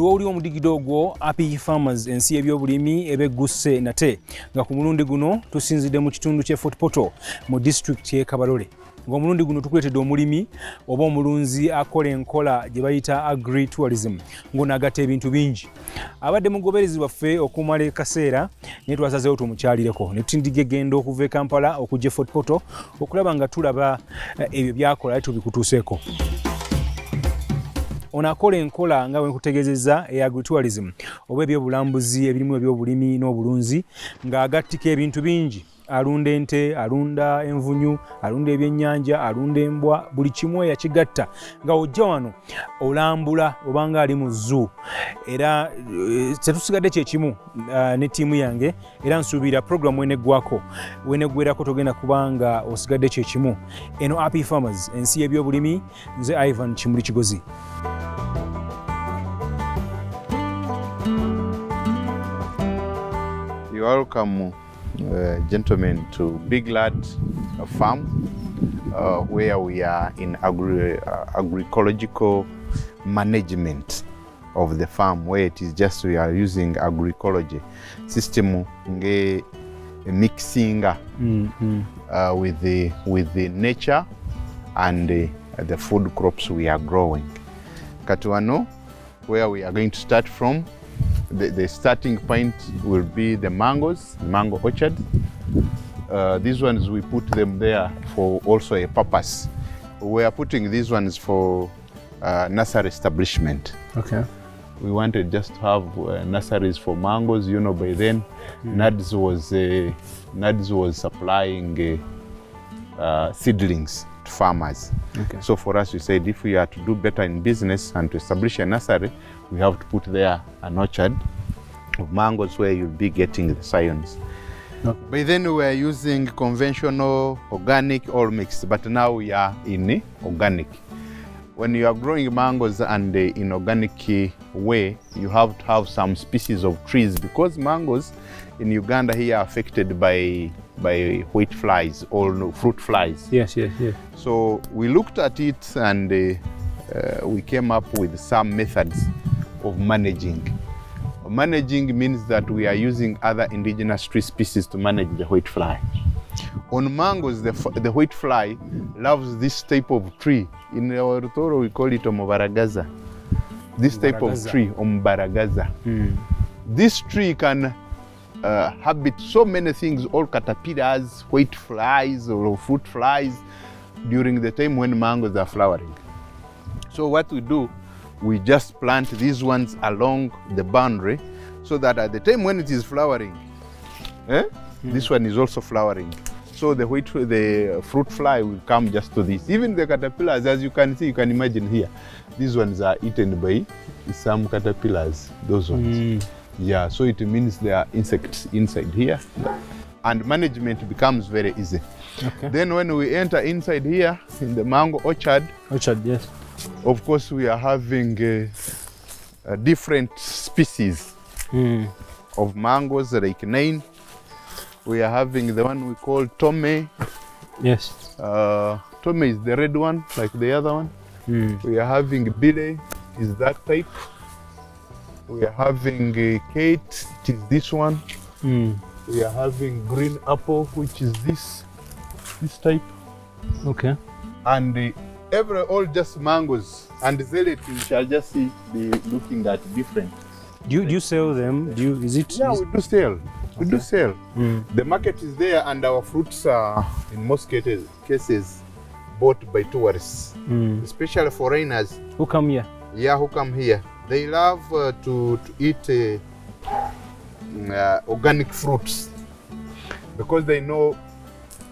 lw'oli omudigido ogwo Happy Farmers ensi y'ebyobulimi ebegguse nate nga ku mulundi guno tusinzidde mu kitundu ky'e Fort Portal mu district y'e Kabarole. Ng'omulundi guno tukuletedde omulimi oba omulunzi akola enkola gye bayita Agritourism ng'onaagatta ebintu bingi. Abadde mugoberezi waffe okumala akaseera naye twasazeewo tumukyalireko ne tutindiga eggenda okuva e Kampala okujja e Fort Portal okulaba nga tulaba ebyo byakola ate tubikutuuseeko. Ono akola enkola nga bwe nkutegeezezza e Agritourism oba ebyobulambuzi ebirimu ebyobulimi n'obulunzi ng'agattika ebintu bingi. Alunda ente, alunda envunyu, alunda ebyennyanja, alunda embwa, buli kimu yakigatta nga ojja wano olambula obanga ali mu zoo. Era tetusigadde kyekimu ne ttiimu yange era nsuubira programu weneggwerako togenda kubanga osigadde kyekimu. Eno Happy Farmers ensi y'ebyobulimi, nze Ivan Kimuli Kigozi. You are welcome, gentlemen, to BigLad farm, where we are in agroecological management of the farm, where it is just we are using agroecology system mixing with the nature and the food crops we are growing. Katuano, where we are going to start from. The starting point will be the mangoes, mango orchard. These ones we put them there for also a purpose. We are putting these ones for nursery establishment. Okay. We wanted just to have nurseries for mangoes. You know, by then, NADS was supplying seedlings to farmers. Okay. So for us, we said if we are to do better in business and to establish a nursery, we have to put there an orchard of mangoes where you'll be getting the scions. Okay. By then we were using conventional, organic, all mixed, but now we are in organic. When you are growing mangoes and in organic way, you have to have some species of trees because mangoes in Uganda here are affected by white flies or fruit flies. Yes. So we looked at it and we came up with some methods of managing. Managing means that we are using other indigenous tree species to manage the white fly. On mangoes, the white fly loves this type of tree. In our Rutoro, we call it ombaragaza. This type of tree, ombaragaza. This tree can habit so many things, all caterpillars, white flies, or fruit flies, during the time when mangoes are flowering. So what we do, we just plant these ones along the boundary so that at the time when it is flowering, this one is also flowering. So the fruit fly will come just to this. Even the caterpillars, as you can see, you can imagine here, these ones are eaten by some caterpillars, those ones. Yeah, so it means there are insects inside here and management becomes very easy. Okay. Then when we enter inside here in the mango orchard, Yes. of course we are having different species of mangoes, like 9. We are having the one we call Tome. Yes. Tome is the red one, like the other one. We are having Bile, is that type. We are having Kate, it is this one. We are having green apple, which is this type. Okay. And all just mangoes. And Zelet, you shall just be looking at different. Do you sell them? Is it? Yeah, we do sell. We do sell. The market is there, and our fruits are, in most cases, bought by tourists, especially foreigners. Who come here? Yeah, who come here. They love to eat organic fruits because they know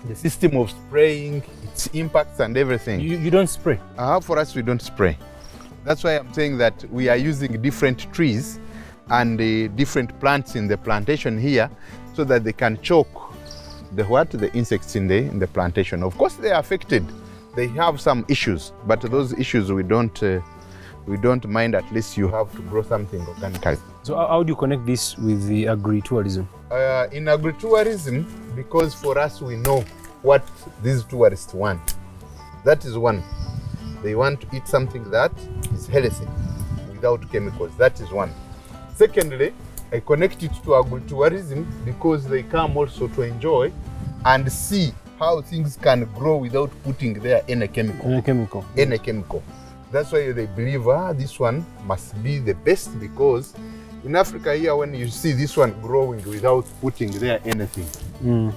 the system of spraying, its impacts and everything. You don't spray? For us, we don't spray. That's why I'm saying that we are using different trees and different plants in the plantation here so that they can choke the insects in the plantation. Of course, they are affected. They have some issues, but those issues we don't mind. At least you have to grow something organically. So how do you connect this with the agritourism? In agritourism, because for us we know what these tourists want. That is one. They want to eat something that is healthy. We without chemicals. That is one. Secondly, I connect it to agritourism because they come also to enjoy and see how things can grow without putting there any chemical. Any chemical. That's why they believe, this one must be the best, because in Africa here, when you see this one growing without putting there anything,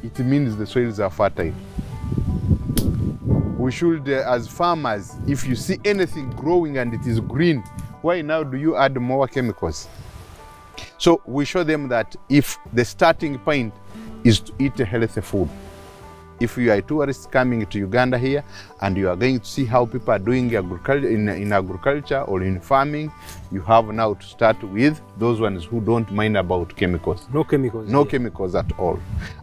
it means the soils are fertile. We should, as farmers, if you see anything growing and it is green, why now do you add more chemicals? So we show them that if the starting point is to eat a healthy food. If you are a tourist coming to Uganda here and you are going to see how people are doing agriculture in agriculture or in farming, you have now to start with those ones who don't mind about chemicals. No chemicals. No chemicals at all.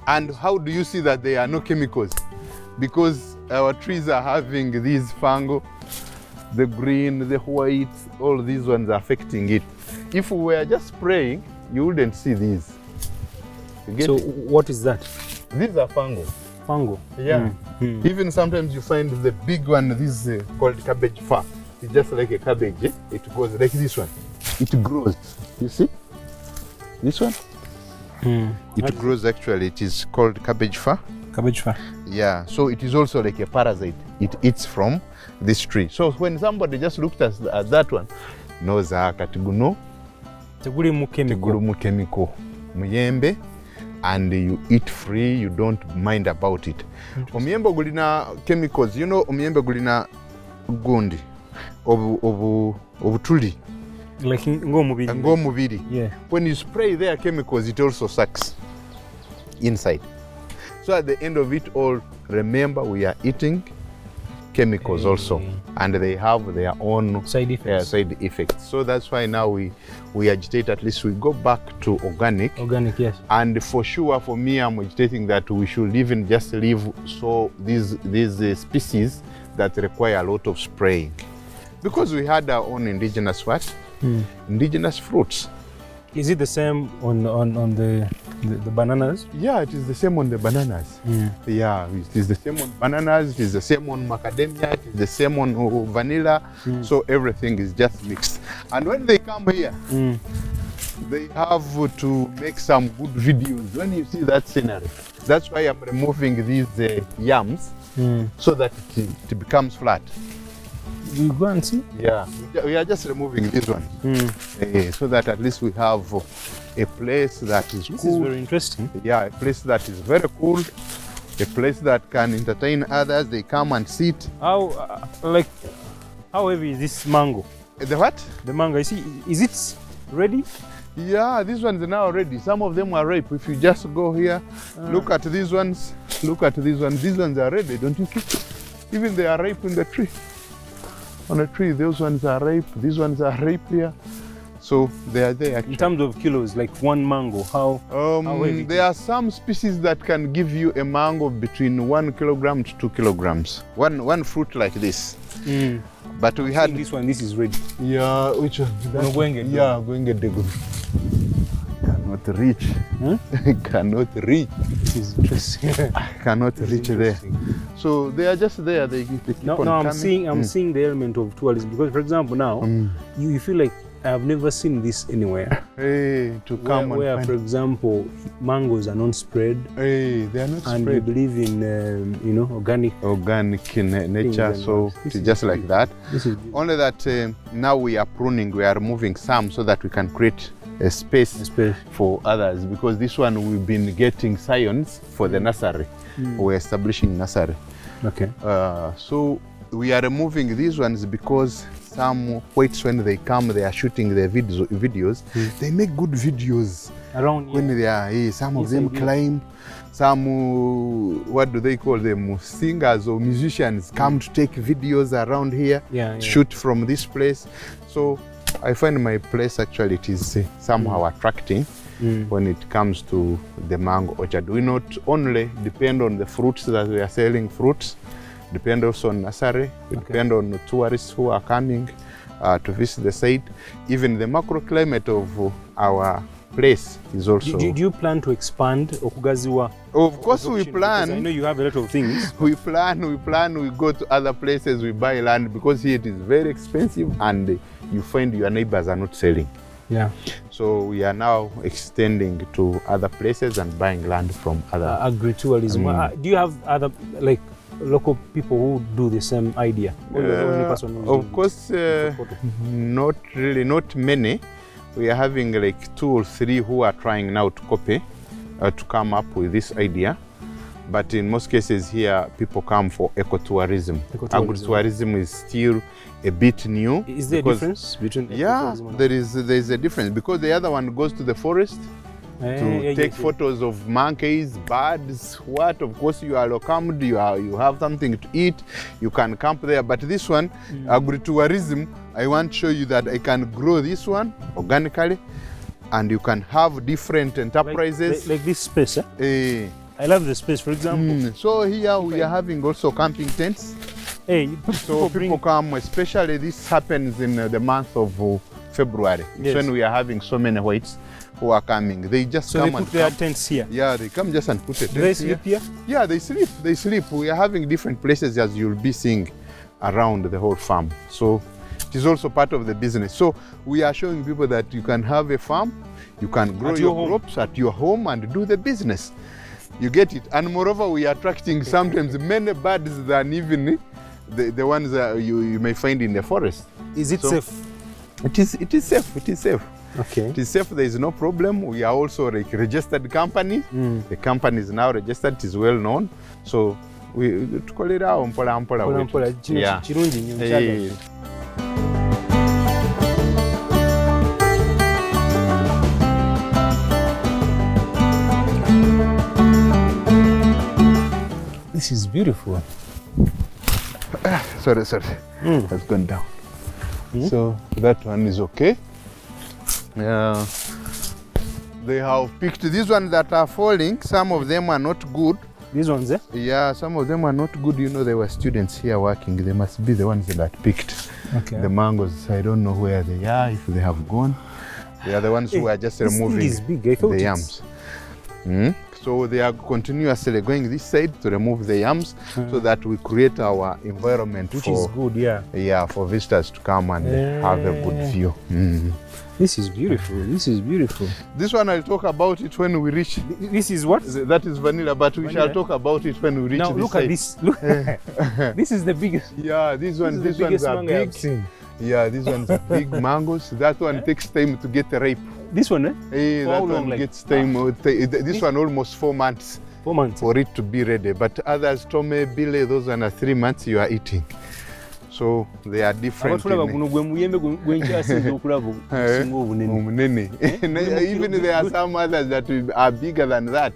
And how do you see that there are no chemicals? Because our trees are having these fungal, the green, the white, all these ones are affecting it. If we were just spraying, you wouldn't see these. So what is that? These are fungal. Fungal? Yeah. Even sometimes you find the big one, this is called cabbage fur. It's just like a cabbage. It goes like this one. It grows. You see? This one? It grows actually. It is called cabbage fur. Cabbage fur. Yeah. So it is also like a parasite. It eats from this tree. So when somebody just looked at that one, knows katiguno. Tegulumu chemical. Muyembe. And you eat free, you don't mind about it. Omuyembe gulina chemicals, you know, omuyembe gulina gundi obutuli. Like ng'omubiri. Yeah. When you spray their chemicals, it also sucks inside. So at the end of it all, remember we are eating chemicals also, and they have their own side effects. So that's why now we agitate, at least we go back to organic. Organic, yes. And for sure, for me, I'm agitating that we should even just leave so these species that require a lot of spraying, because we had our own indigenous what? Indigenous fruits. Is it the same on the bananas? Yeah, it is the same on the bananas. Yeah, it is the same on bananas, it is the same on macadamia, it is the same on vanilla. So everything is just mixed. And when they come here, they have to make some good videos. When you see that scenery, that's why I'm removing these yams so that it becomes flat. You go and see? Yeah, we are just removing this one so that at least we have a place that is cool. This is very interesting. Yeah, a place that is very cool, a place that can entertain others. They come and sit. How heavy is this mango? The what? The mango. Is it ready? Yeah, these ones are now ready. Some of them are ripe. If you just go here, look at these ones. Look at these ones. These ones are ready, don't you think? Even they are ripe in the tree. On a tree, those ones are ripe, these ones are ripe here. So they are there actually. In terms of kilos, like one mango, how heavy? There are some species that can give you a mango between 1 kilogram to 2 kilograms. One fruit like this. But we had this one, this is ready. Yeah, which one? Yeah, going at the good. Cannot reach. Cannot reach. This is interesting. I cannot reach there. So they are just there. They keep on coming. I'm seeing the element of tourism, because, for example, now you feel like I've never seen this anywhere. Hey, to come where for example, mangoes are not spread. Hey, they are not spread. And we believe in organic in nature. So it's just like that. Only that now we are pruning. We are removing some so that we can create a space for others, because this one we've been getting scions for the nursery. We're establishing nursery. Okay. So we are removing these ones because some whites, when they come, they are shooting their videos. They make good videos around when they are. Some of them climb. Some what do they call them? Singers or musicians come to take videos around here. Shoot from this place. So I find my place actually it is somehow attracting when it comes to the mango orchard. We not only depend on the fruits that we are selling, depend also on nursery, depend on the tourists who are coming to visit the site. Even the macroclimate of our place is also... Do you plan to expand okugaziwa? Of course we plan. I know you have a lot of things. We plan, we go to other places, we buy land, because here it is very expensive and you find your neighbors are not selling. Yeah. So we are now extending to other places and buying land from other... Agritourism. Do you have other, like, local people who do the same idea? Or you're the only person who's of course, not really, not many. We are having like 2 or 3 who are trying now to copy, to come up with this idea. But in most cases here, people come for ecotourism. Agritourism is still a bit new. Is there a difference between ecotourism and... there is a difference, because the other one goes to the forest to take photos of monkeys, birds, what. Of course, you are welcomed, you have something to eat, you can camp there. But this one, agritourism, I want to show you that I can grow this one organically, and you can have different enterprises. Like this space, eh? I love the space, for example. So here we are having also camping tents. Hey, so people come, especially this happens in the month of February. Yes. When we are having so many whites who are coming. They just come and put their tents here? Yeah, they come just and put a tent. Do they sleep here? Yeah, they sleep. We are having different places, as you'll be seeing around the whole farm. So it is also part of the business. So we are showing people that you can have a farm, you can grow your crops at your home and do the business. You get it. And moreover, we are attracting sometimes many birds than even the ones that you may find in the forest. Is it safe? It is safe. Okay. It is safe, there is no problem. We are also like registered company. The company is now registered, it is well known. So we call it our mpola. Yeah. This is beautiful. Sorry. Has gone down. So that one is okay. They have picked these ones that are falling. Some of them are not good. These ones, eh? Yeah, some of them are not good. You know, there were students here working. They must be the ones that picked the mangoes. I don't know where they are, if they have gone. They are the ones who are just removing the yams. So they are continuously going this side to remove the yams so that we create our environment which is good, yeah, for visitors to come and have a good view. This is beautiful. This one I'll talk about it when we reach. This is what? That is vanilla, but we shall talk about it when we reach now, this look side. At this. Look. This is the biggest. Yeah, these ones are big. Yeah, these ones are big mangoes. That one takes time to get ripe. This one, eh? That one gets time. This one almost 4 months. 4 months for it to be ready. But others, Tome, Bile, those are 3 months you are eating. So they are different. Even there are some others that are bigger than that.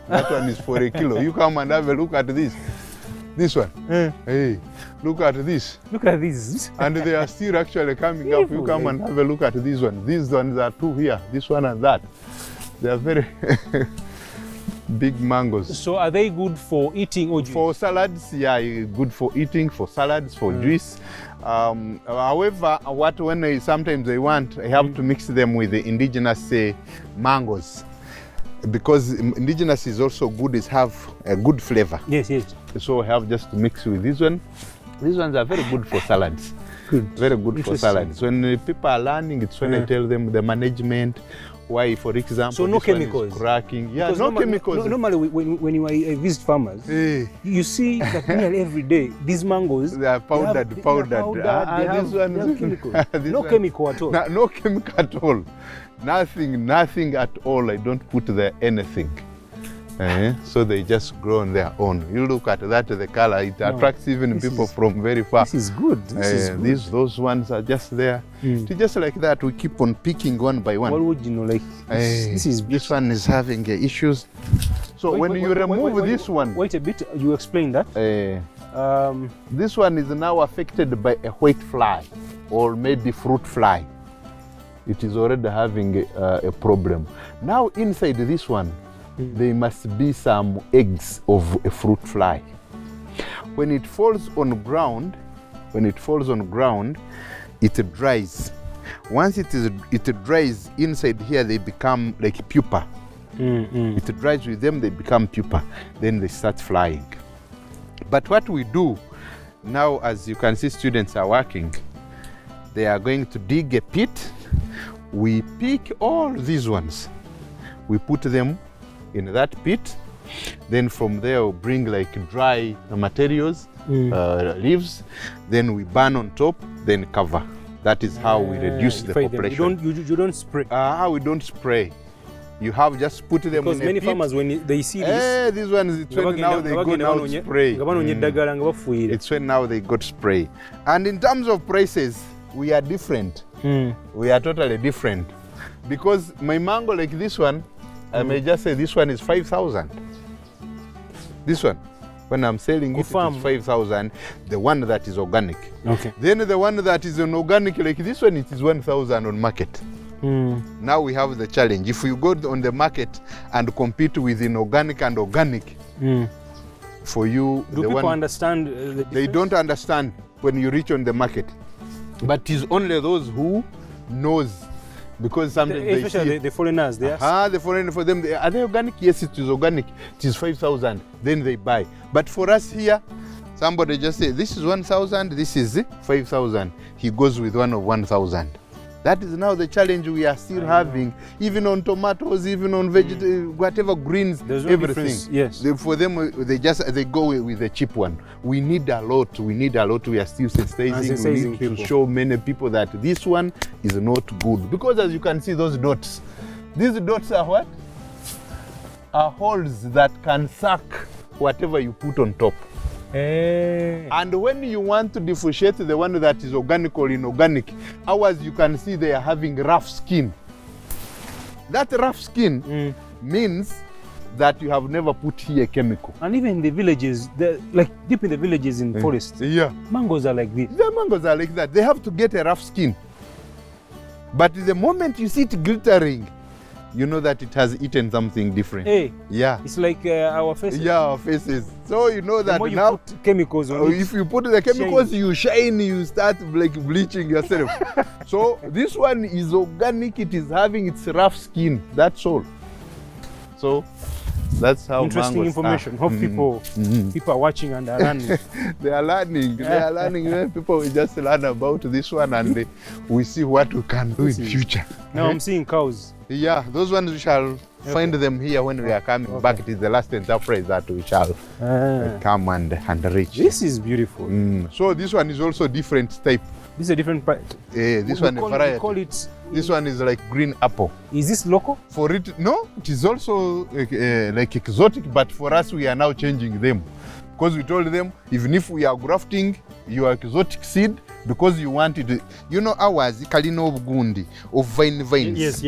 That one is for a kilo. You come and have a look at this. This one. Hey, look at this. Look at this. And they are still actually coming up. You come and have a look at this one. These ones are 2 here. This one and that. They are very big mangoes. So are they good for eating or juice? For salads, yeah, good for eating, for salads, for juice. However, sometimes I want, I have to mix them with the indigenous mangoes. Because indigenous is also good, is have a good flavor. Yes. So I have just to mix with this one. These ones are very good for salads. Good. Very good for salads. When people are learning, it's when I tell them the management, why, for example, so no chemicals. Cracking. Yeah, no chemicals. Normally, when you visit farmers, you see that nearly every day these mangoes they are powdered. These ones, they have chemicals. No chemical at all. No chemical at all. Nothing at all. I don't put there anything. So they just grow on their own. You look at that, the color, it attracts even people from very far. This is good. Those ones are just there. Just like that, we keep on picking one by one. What would you know, like this one is having issues. So when you remove this one... Wait a bit, you explain that. This one is now affected by a white fly or maybe fruit fly. It is already having a problem. Now inside this one, there must be some eggs of a fruit fly. When it falls on ground, it dries. Once it dries inside here, they become like pupa. It dries with them, they become pupa. Then they start flying. But what we do now, as you can see, students are working. They are going to dig a pit. We pick all these ones. We put them in that pit. Then from there, we'll bring like dry materials, leaves. Then we burn on top, then cover. That is how we reduce the population. You don't spray. We don't spray. You have just put them because in a many pit. Farmers, when they see this, these ones, it's when now they go now spray. It's when now they got spray. And in terms of prices, we are different. We are totally different. Because my mango like this one, I may just say this one is 5,000. This one, when I'm selling it, it is 5,000. The one that is organic. Okay. Then the one that is an organic like this one, it is 1,000 on market. Now we have the challenge. If you go on the market and compete with inorganic and organic, for you, do people understand the difference? They don't understand when you reach on the market. But it is only those who knows, because sometimes especially the foreigners, they ask. The foreigner, for them, are they organic? Yes, it is organic. It is 5,000. Then they buy. But for us here, somebody just say, this is 1,000, this is 5,000. He goes with one of 1,000. That is now the challenge we are still having, even on tomatoes, even on vegetables, whatever greens, no everything. Yes. For them, they go with the cheap one. We need a lot. We are still sensitizing. We need to show many people that this one is not good. Because as you can see, those dots, these dots are what? Are holes that can suck whatever you put on top. And when you want to differentiate the one that is organic or inorganic, ours you can see they are having rough skin. That rough skin means that you have never put here a chemical. And even in the villages, like deep in the villages in forests, mangoes are like this. The mangoes are like that. They have to get a rough skin. But the moment you see it glittering, you know that it has eaten something different. It's like our faces. Our faces. So you know that the more you now put chemicals on it, if you put the chemicals, you shine, you start like bleaching yourself. So this one is organic, it is having its rough skin, that's all. So that's how interesting information. Hope people are watching and are learning. They are learning. They are learning. People will just learn about this one and we see what we can do in future. Now I'm seeing cows. Those ones we shall find them here when we are coming back. It is the last enterprise that we shall come and reach. This is beautiful. So this one is also different type. This is a different type. This one is variety. Call it. This one is like green apple. Is this local? For it, no. It is also like exotic, but for us we are now changing them. Because we told them, even if we are grafting your exotic seed, because you want it, you know ours, kalino bugundi of vines. Yes.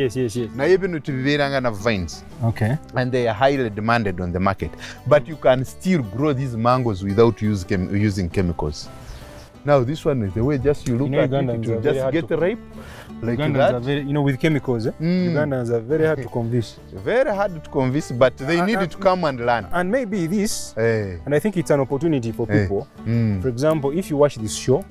Na even na vines. Okay. And they are highly demanded on the market. But you can still grow these mangoes without using chemicals. Now this one is the way just you look at it, it will just get ripe. Like Ugandans that. are very, with chemicals, Ugandans are very hard to convince. Very hard to convince, but they need to come and learn. And maybe this, and I think it's an opportunity for people. For example, if you watch this show,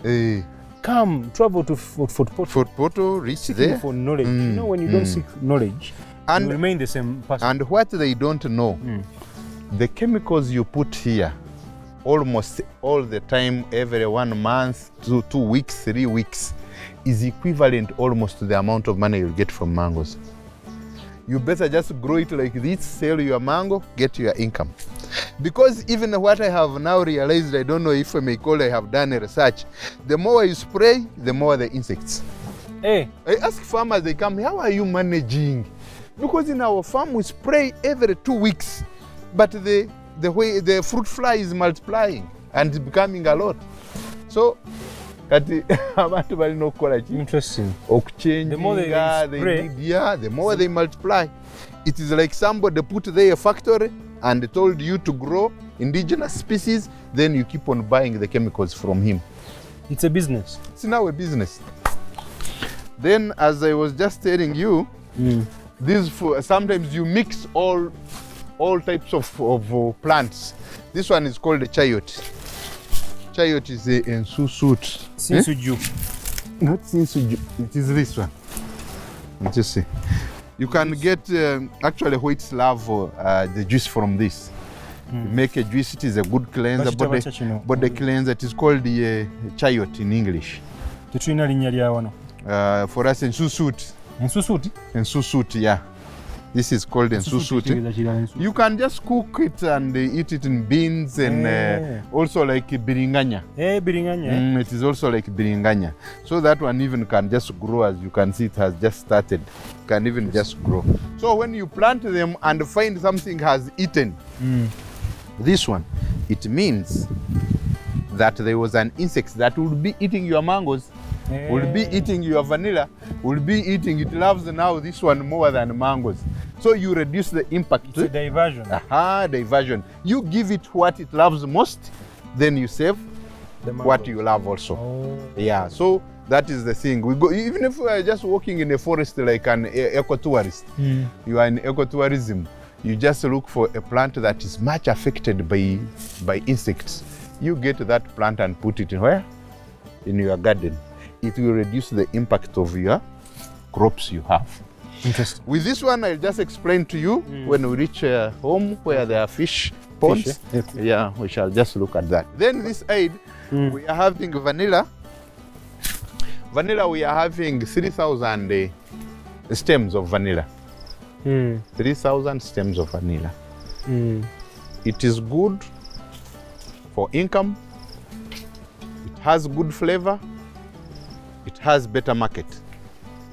come, travel to Fort Poto, reach there. For knowledge. When you don't seek knowledge, you remain the same person. And what they don't know, the chemicals you put here, almost all the time, every 1 month, 2 weeks, 3 weeks, is equivalent almost to the amount of money you'll get from mangoes. You better just grow it like this, sell your mango, get your income. Because even what I have now realized, I don't know if I may call I have done a research, the more you spray, the more the insects. I ask farmers, they come, how are you managing? Because in our farm we spray every 2 weeks, but the way the fruit fly is multiplying and it's becoming a lot. So interesting. The more they spray, the more they multiply. It is like somebody put there a factory and told you to grow indigenous species, then you keep on buying the chemicals from him. It's a business. It's now a business. Then, as I was just telling you, sometimes you mix all types of plants. This one is called a chayote. Chayote is a ensusut. Sinsuju. not since it is this one. Let us see. You can get actually whites love the juice from this. You make a juice. It is a good cleanser, body cleanser. It is called the chayot in English. For us in Susut. In Susut, yeah. This is called in Susut. You can just cook it and eat it in beans and also like biringanya. It is also like biringanya. So that one even can just grow. As you can see, it has just started. Can even just grow. So when you plant them and find something has eaten this one, it means that there was an insect that would be eating your mangoes, will be eating your vanilla, will be eating, it loves now this one more than mangoes. So you reduce the impact. It's a diversion. Diversion. You give it what it loves most, then you save what you love also. Yeah, so that is the thing. We go, even if we are just walking in a forest like an ecotourist, you are in ecotourism, you just look for a plant that is much affected by insects. You get that plant and put it in where? In your garden. It will reduce the impact of your crops you have. Interesting. With this one, I'll just explain to you when we reach home where there are fish ponds. Yeah, we shall just look at that. Then this side, we are having vanilla. Vanilla, we are having 3,000 stems of vanilla. 3,000 stems of vanilla. It is good for income. It has good flavor. It has better market.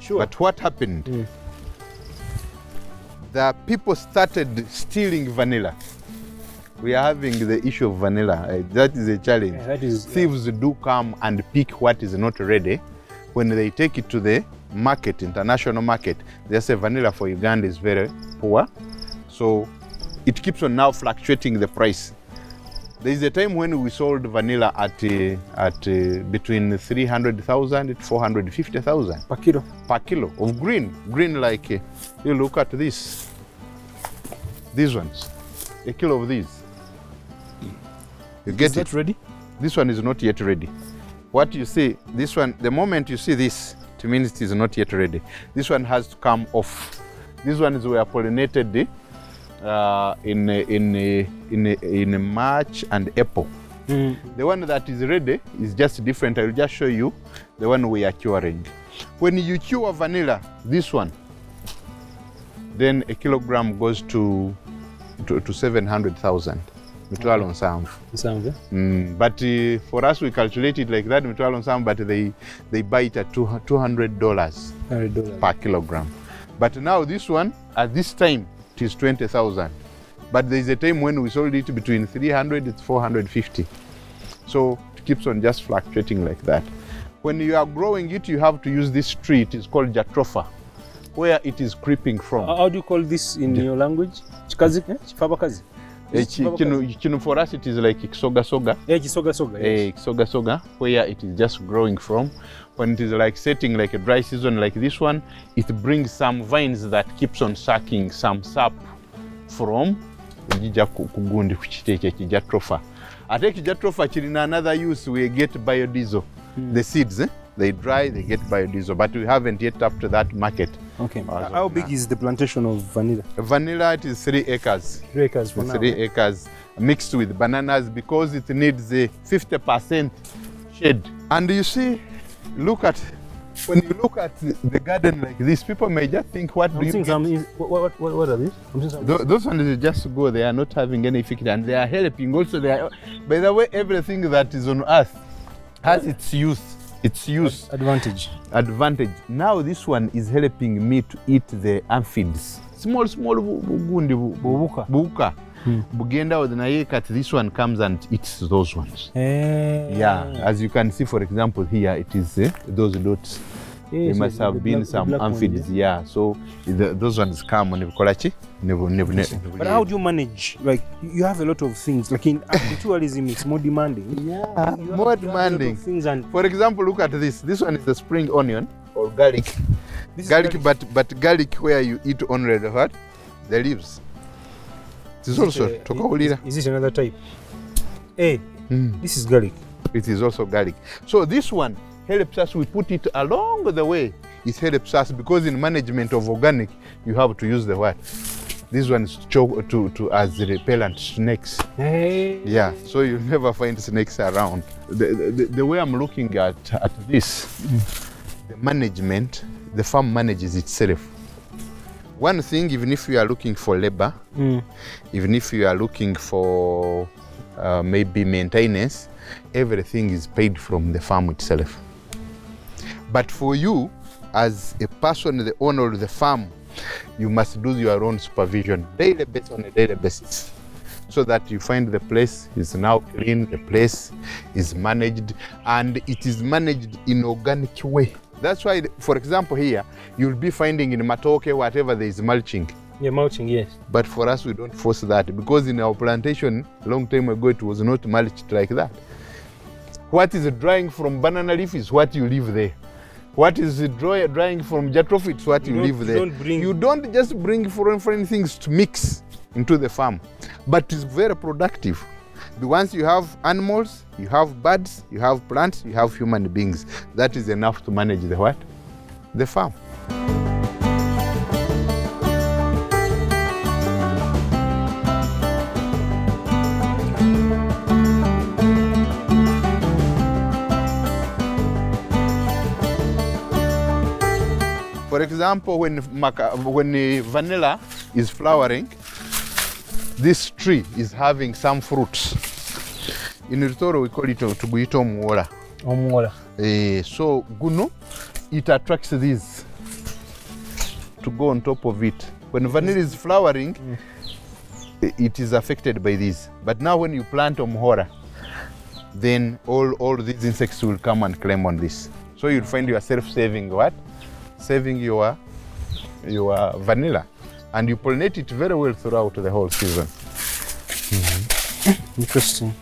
Sure. But what happened? The people started stealing vanilla. We are having the issue of vanilla. That is a challenge. Thieves do come and pick what is not ready. When they take it to the market, international market, they say vanilla for Uganda is very poor. So it keeps on now fluctuating the price. There is a time when we sold vanilla at between 300,000 to 450,000 per kilo. Per kilo of green. Green like you look at this. These ones, a kilo of these. You get Is that ready? This one is not yet ready. What you see, this one, the moment you see this, it means it is not yet ready. This one has to come off. These ones were pollinated in March and April. The one that is ready is just different. I will just show you the one we are curing. When you cure vanilla, this one, then a kilogram goes to 700,000. But for us, we calculate it like that, but they buy it at $200 per kilogram. But now this one, at this time, it is 20,000. But there is a time when we sold it between 300 to 450. So it keeps on just fluctuating like that. When you are growing it, you have to use this tree. It is called jatropha, where it is creeping from. How do you call this in your language? Chikazi? Chifabakazi? For us, it is like Kisoga-soga. Kisoga-soga, where it is just growing from. When it is like setting like a dry season like this one, it brings some vines that keeps on sucking some sap from Jija-kugundi, which take Kijatropha. I take Kijatropha, chirina another use, we get biodiesel. The seeds, they dry, they get biodiesel, but we haven't yet up to that market. Okay. How big is the plantation of vanilla? Vanilla, it is 3 acres. 3 acres for now. 3 acres mixed with bananas because it needs a 50% shade. And you see, when you look at the garden like this, people may just think, what do you mean? What are these? Those ones just go, they are not having any effect, and they are helping also. By the way, everything that is on earth has its use. Advantage. Now this one is helping me to eat the aphids. Small bugundi buka. Bugenda with nayekat, this one comes and eats those ones. Yeah, as you can see, for example, here it is those dots. There must have been some aphids. Yeah, so those ones come on Kolachi. But how do you manage? Like, you have a lot of things. Like in agritourism, it's more demanding. Yeah, more demanding. For example, look at this. This one is the spring onion or garlic. Garlic, but garlic where you eat only the what? The leaves. This is also is it another type? This is garlic. It is also garlic. So this one, helps us. We put it along the way. It helps us because in management of organic, you have to use the what? This one is to as repellent snakes. Hey. Yeah, so you'll never find snakes around. The way I'm looking at this, the management, the farm manages itself. One thing, even if you are looking for labor, even if you are looking for maybe maintenance, everything is paid from the farm itself. But for you, as a person, the owner of the farm, you must do your own supervision on a daily basis, so that you find the place is now clean, the place is managed, and it is managed in organic way. That's why, for example, here, you'll be finding in Matoke, whatever, there is mulching. Yeah, mulching, yes. But for us, we don't force that, because in our plantation, a long time ago, it was not mulched like that. What is drying from banana leaf is what you leave there. What is drying from jatrophy is what you leave there. You don't just bring foreign things to mix into the farm, but it's very productive. Once you have animals, you have birds, you have plants, you have human beings. That is enough to manage the what? The farm. For example, when vanilla is flowering, this tree is having some fruits. In Rutoro, we call it Tuguito Muola. So, guno, it attracts these to go on top of it. When vanilla is flowering, it is affected by these. But now when you plant Omhora, then all these insects will come and climb on this. So you'll find yourself saving what? Saving your vanilla, and you pollinate it very well throughout the whole season. Interesting.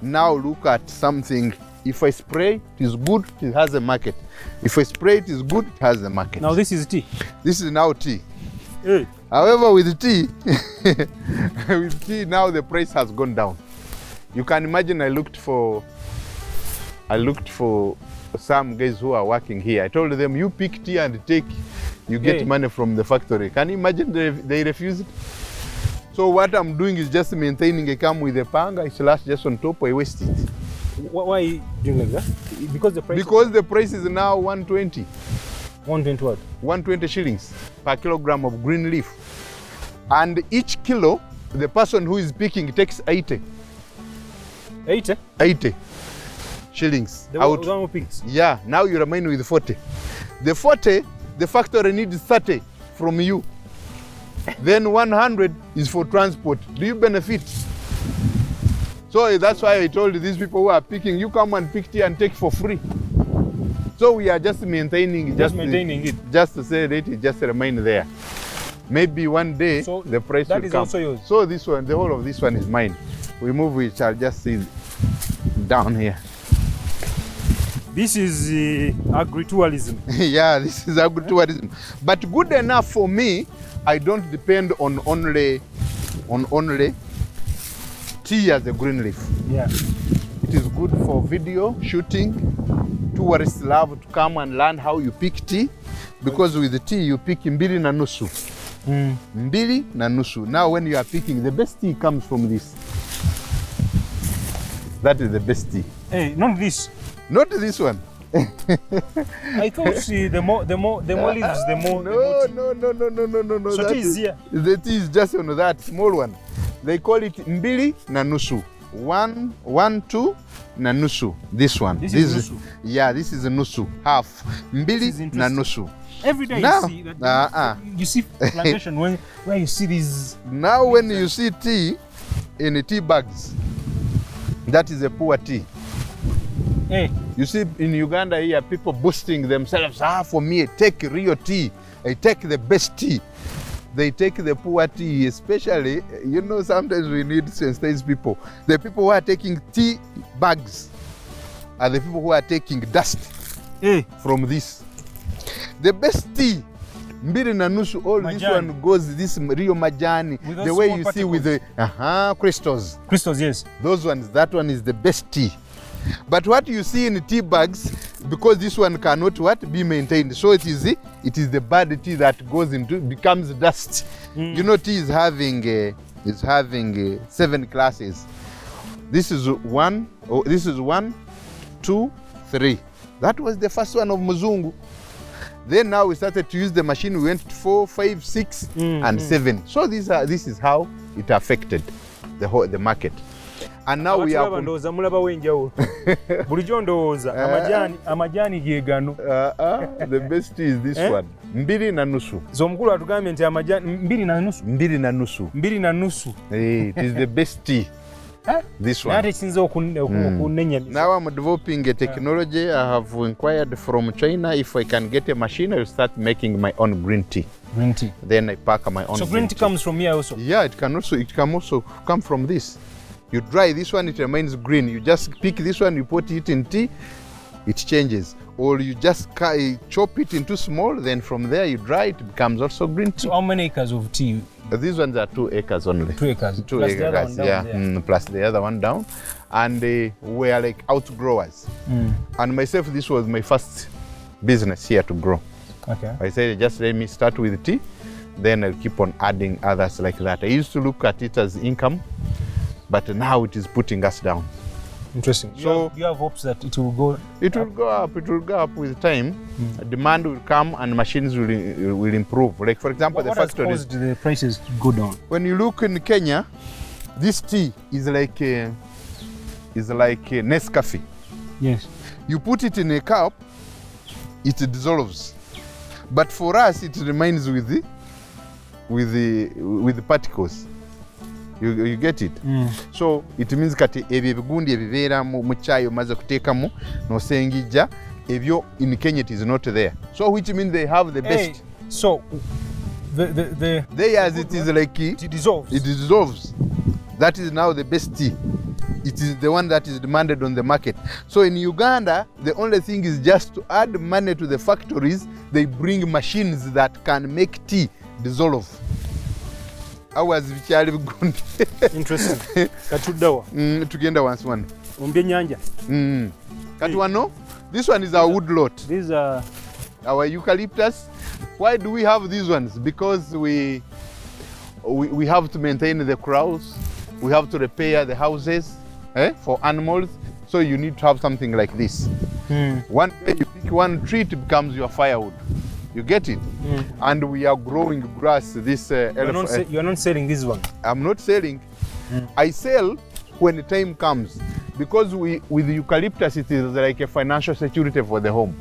Now look at something. If I spray, it is good, it has a market. If I spray, it is good, it has a market. Now this is tea. This is now tea. Hey. However, with tea, now the price has gone down. You can imagine I looked for some guys who are working here. I told them, you pick tea and take, you get money from the factory. Can you imagine they refused? So what I'm doing is just maintaining a cam with a panga, I slash just on top, I waste it. Why are you doing like that? Because the price is now 120. 120 what? 120 shillings per kilogram of green leaf. And each kilo, the person who is picking takes 80. 80? 80 shillings out. One picks. Yeah, now you remain with 40. The 40, the factory needs 30 from you. Then 100 is for transport. Do you benefit? So that's why I told these people who are picking, you come and pick tea and take for free. So we are just maintaining it. Just to say that it just remain there. Maybe one day the price will come. That is also yours. So this one, the whole of this one is mine. We move it, I'll just see down here. This is agritourism. Yeah, this is agritourism. But good enough for me, I don't depend on only tea as a green leaf. Yeah. It is good for video shooting. Tourists love to come and learn how you pick tea, because with the tea you pick mbili na nusu. Mbili na nusu. Now when you are picking, the best tea comes from this. That is the best tea. Hey, not this. Not this one. I thought the more leaves, the more. No. So tea is here. The tea is just on that small one. They call it mbili na nusu. 1, 2 na nusu. This one. This is nusu. Yeah, this is a nusu. Half. Mbili na nusu. Every day now, you see that. You see plantation where you see these. Now when you see tea in tea bags, that is a poor tea. Hey. You see in Uganda here, people boasting themselves, for me, I take real tea. I take the best tea. They take the poor tea, especially, sometimes we need to sensitize people. The people who are taking tea bags are the people who are taking dust from this. The best tea, mbili na nusu, all majani. This one goes, this real majani, the way you see with the crystals. Crystals, yes. Those ones, that one is the best tea. But what you see in tea bags, because this one cannot be maintained, so it is the bad tea that goes into, becomes dust. You know, tea is having 7 classes. This is 1, this is 1, 2, 3. That was the first one of Muzungu. Then now we started to use the machine. We went to 4, 5, 6, and 7. So this is how it affected the market. And now we are. The best is this one. 2 na nusu. Zomukulu atugambye nti amajani 2 na nusu. 2 na nusu. 2 na nusu. It is the best tea. This one. Now I'm developing a technology. I have inquired from China if I can get a machine. I'll start making my own green tea. Green tea. Then I pack my own. So green tea comes from here also. Yeah, it can also come from this. You dry this one, it remains green. You just pick this one, you put it in tea, it changes. Or you just chop it into small, then from there you dry it, becomes also green tea. So how many acres of tea? These ones are 2 acres only. 2 acres. 2 plus acres, the other one down there. Plus the other one down. And we are like outgrowers. And myself, this was my first business here to grow. Okay. I said, just let me start with tea, then I'll keep on adding others like that. I used to look at it as income, but now it is putting us down. Interesting. So you have hopes that it will go. It will go up. It will go up with time. Demand will come and machines will improve. Like for example, what has caused the prices to go down? When you look in Kenya, this tea is like Nescafe. Yes. You put it in a cup, it dissolves. But for us, it remains with the particles. You get it? So it means that ebyo ebigundi ebibeera mu chai omaze kuteekamu n'osengijja ebyo in Kenya it is not there. So which means they have the best. So theirs it is like it dissolves. It dissolves. That is now the best tea. It is the one that is demanded on the market. So in Uganda, the only thing is just to add money to the factories. They bring machines that can make tea dissolve. Hours bikyali bigundi. Interesting. Katuddawa. Tugenda once one. Ombye nyanja. Kati wano, this one is our woodlot. These are our eucalyptus. Why do we have these ones? Because we have to maintain the corrals. We have to repair the houses for animals. So you need to have something like this. One day you pick one tree, it becomes your firewood. You get it? And we are growing grass. This elephant. You are not selling this one? I'm not selling. I sell when the time comes. Because with eucalyptus, it is like a financial security for the home.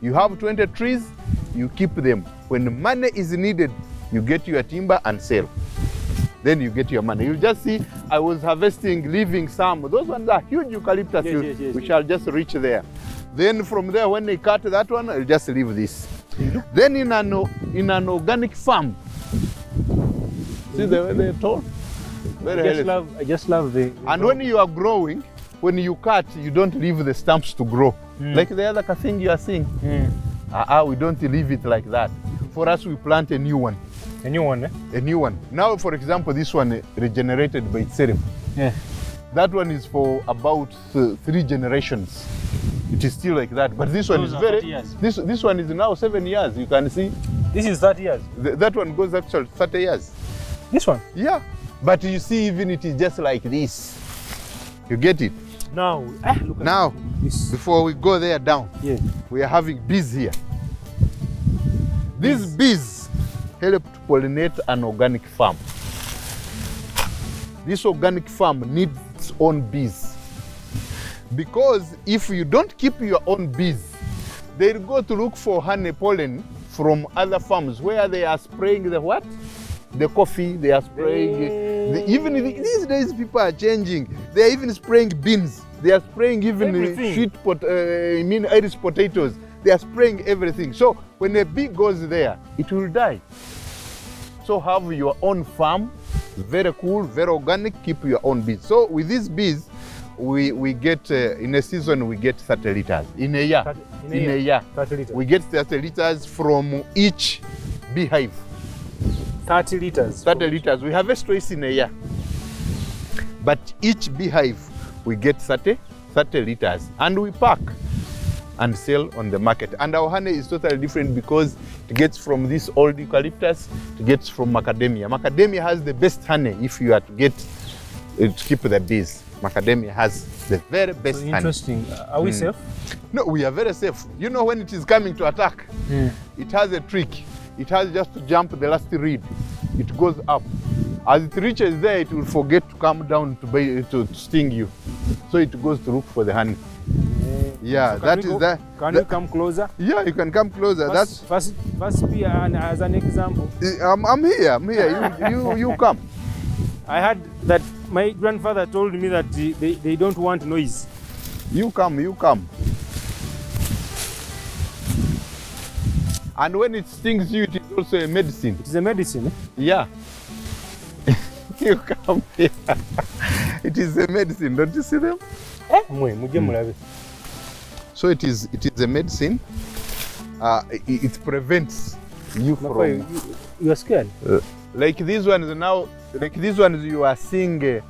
You have 20 trees, you keep them. When money is needed, you get your timber and sell. Then you get your money. You just see, I was harvesting, leaving some. Those ones are huge eucalyptus. Yes, we shall just reach there. Then from there, when they cut that one, I'll just leave this. Then in an organic farm, see the way they're tall? I just love the and when you are growing, when you cut, you don't leave the stumps to grow. Like the other thing you are seeing. We don't leave it like that. For us, we plant a new one. A new one, A new one. Now, for example, this one regenerated by itself. Yeah. That one is for about 3 generations. It is still like that, but this one is this one is now 7 years. You can see. This is 30 years. That one goes actually 30 years. This one? Yeah, but you see, even it is just like this. You get it? Now, look at now, this. Before we go there down, we are having bees here. These bees help to pollinate an organic farm. This organic farm needs its own bees. Because if you don't keep your own bees, they'll go to look for honey pollen from other farms where they are spraying the what? The coffee, they are spraying. Even these days, people are changing. They are even spraying beans. They are spraying even Irish potatoes. They are spraying everything. So when a bee goes there, it will die. So have your own farm, very cool, very organic, keep your own bees. So with these bees, we get, in a season, we get 30 liters. In a year, 30 liters. We get 30 liters from each beehive. 30 liters? 30 liters. We harvest twice in a year. But each beehive, we get 30 30 liters, and we pack and sell on the market. And our honey is totally different because it gets from this old eucalyptus, it gets from macadamia. Macadamia has the best honey if you are to get to keep the bees. Macadamia has the very best honey. Interesting. Are we safe? No, we are very safe. You know when it is coming to attack, it has a trick. It has just to jump the last reed. It goes up. As it reaches there, it will forget to come down to sting you. So it goes to look for the honey. Yeah, So that is that. Can you come closer? Yeah, you can come closer. First be as an example. I'm here. You come. I heard that my grandfather told me that they don't want noise. You come. And when it stings you, it is also a medicine. It is a medicine. Eh? Yeah. You come here. It is a medicine. Don't you see them? So it is a medicine. It prevents you from. You are scared. Like these ones now. Like these ones you are seeing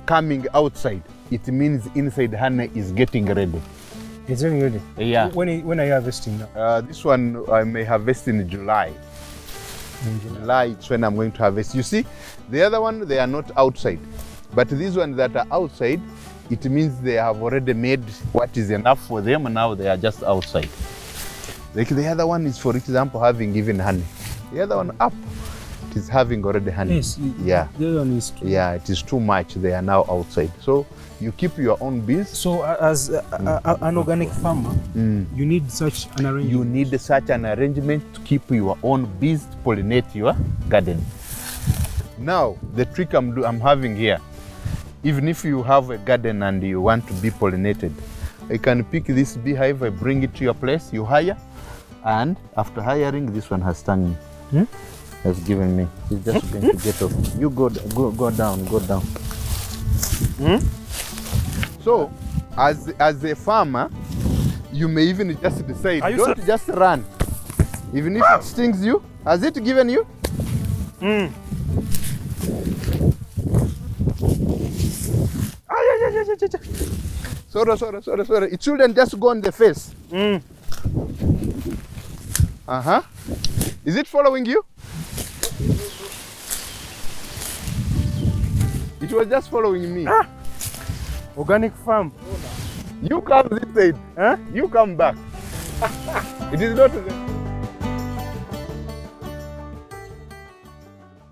coming outside. It means inside honey is getting ready. It's really ready. Yeah. When are you harvesting now? This one I may harvest in July. In July it's when I'm going to harvest. You see, the other one they are not outside, but these ones that are outside, it means they have already made what is enough for them, and now they are just outside. Like the other one is, for example, having even honey. The other one up, it is having already honey. Yes. Yeah. The other one is too. Yeah, it is too much. They are now outside. So you keep your own bees. So as an organic farmer, you need such an arrangement. You need such an arrangement to keep your own bees to pollinate your garden. Now, the trick I'm having here, even if you have a garden and you want to be pollinated, I can pick this beehive, I bring it to your place, you hire, and after hiring, this one has stung me. Has given me. He's just going to get off. You go down. So, as a farmer, you may even just decide, don't just run. Even if it stings you, has it given you? Sorry. It shouldn't just go on the face. Is it following you? It was just following me. Organic farm. You come this side. You come back. It is not.